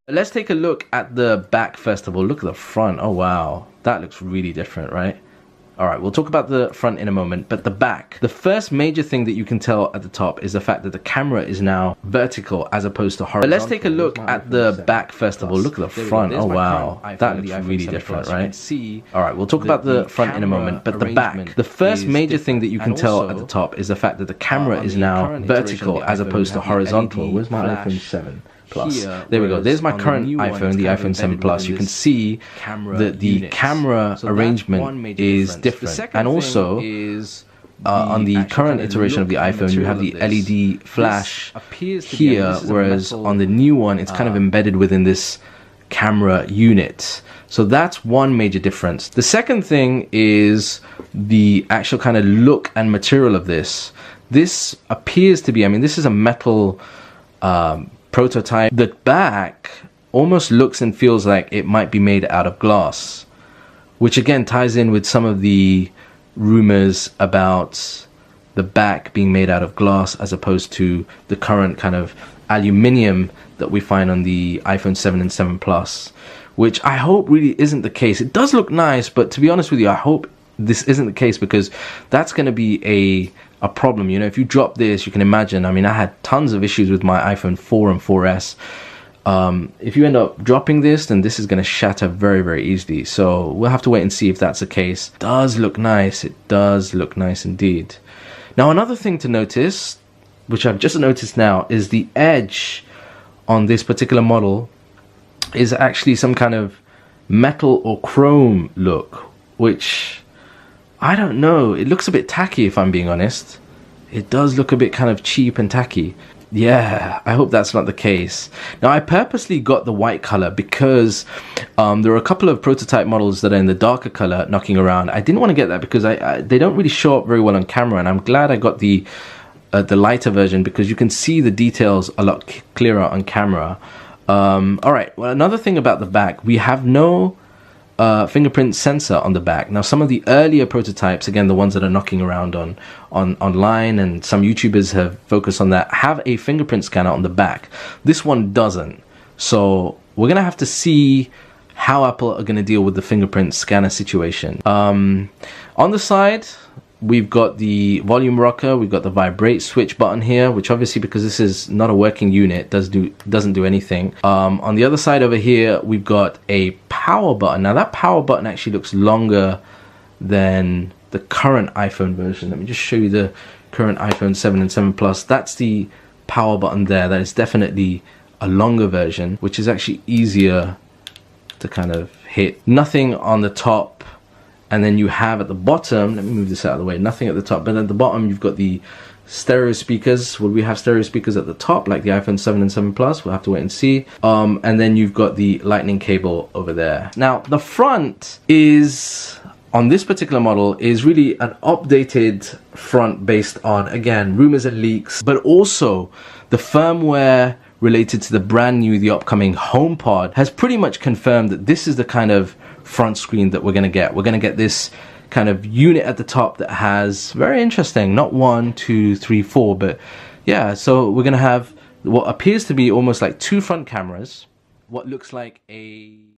Let's take a look at the back first of all. Look at the front. Oh wow, that looks really different, right? Alright, we'll talk about the front in a moment, but the back. The first major thing that you can tell at the top is the fact that the camera is now vertical as opposed to horizontal. But let's take a look at the back first of all. Look at the front. Oh wow, that looks really different, right? Alright, we'll talk about the front in a moment, but the back. The first major thing that you can tell at the top is the fact that the camera is now vertical as opposed to horizontal. Where's my iPhone 7? Plus. There we go. There's my current iPhone, the iPhone 7 Plus. You can see that the camera arrangement is different. And also, on the current iteration of the iPhone, you have the LED flash here, whereas on the new one, it's kind of embedded within this camera unit. So that's one major difference. The second thing is the actual kind of look and material of this. This appears to be, I mean, this is a metal prototype. The back almost looks and feels like it might be made out of glass, which again ties in with some of the rumors about the back being made out of glass as opposed to the current kind of aluminium that we find on the iPhone 7 and 7 Plus, which I hope really isn't the case. It does look nice, but to be honest with you, I hope this isn't the case, because that's going to be a problem. You know, if you drop this, you can imagine, I mean, I had tons of issues with my iPhone 4 and 4S. If you end up dropping this, then this is going to shatter very, very easily. So we'll have to wait and see if that's the case. It does look nice. It does look nice indeed. Now, another thing to notice, which I've just noticed now, is the edge on this particular model is actually some kind of metal or chrome look, which I don't know, it looks a bit tacky if I'm being honest. It does look a bit kind of cheap and tacky. Yeah, I hope that's not the case. Now, I purposely got the white color because there are a couple of prototype models that are in the darker color knocking around. I didn't want to get that because they don't really show up very well on camera, and I'm glad I got the lighter version because you can see the details a lot clearer on camera. Alright, well, another thing about the back, we have no fingerprint sensor on the back. Now, some of the earlier prototypes, again the ones that are knocking around on online, and some YouTubers have focused on that, have a fingerprint scanner on the back. This one doesn't. So we're gonna have to see how Apple are gonna deal with the fingerprint scanner situation. On the side, we've got the volume rocker, we've got the vibrate switch button here, which obviously, because this is not a working unit, doesn't do anything. On the other side over here, we've got a power button. Now, that power button actually looks longer than the current iPhone version. Let me just show you the current iPhone 7 and 7 Plus. That's the power button there. That is definitely a longer version, which is actually easier to kind of hit. Nothing on the top. And then you have at the bottom, let me move this out of the way, nothing at the top, but at the bottom you've got the stereo speakers. Will we have stereo speakers at the top like the iPhone 7 and 7 Plus? We'll have to wait and see. And then you've got the lightning cable over there. Now, the front is, on this particular model, is really an updated front based on, again, rumors and leaks, but also the firmware related to the brand new, the upcoming HomePod has pretty much confirmed that this is the kind of front screen that we're going to get. We're going to get this kind of unit at the top that has, very interesting, not 1, 2, 3, 4, but yeah, so we're going to have what appears to be almost like 2 front cameras, what looks like a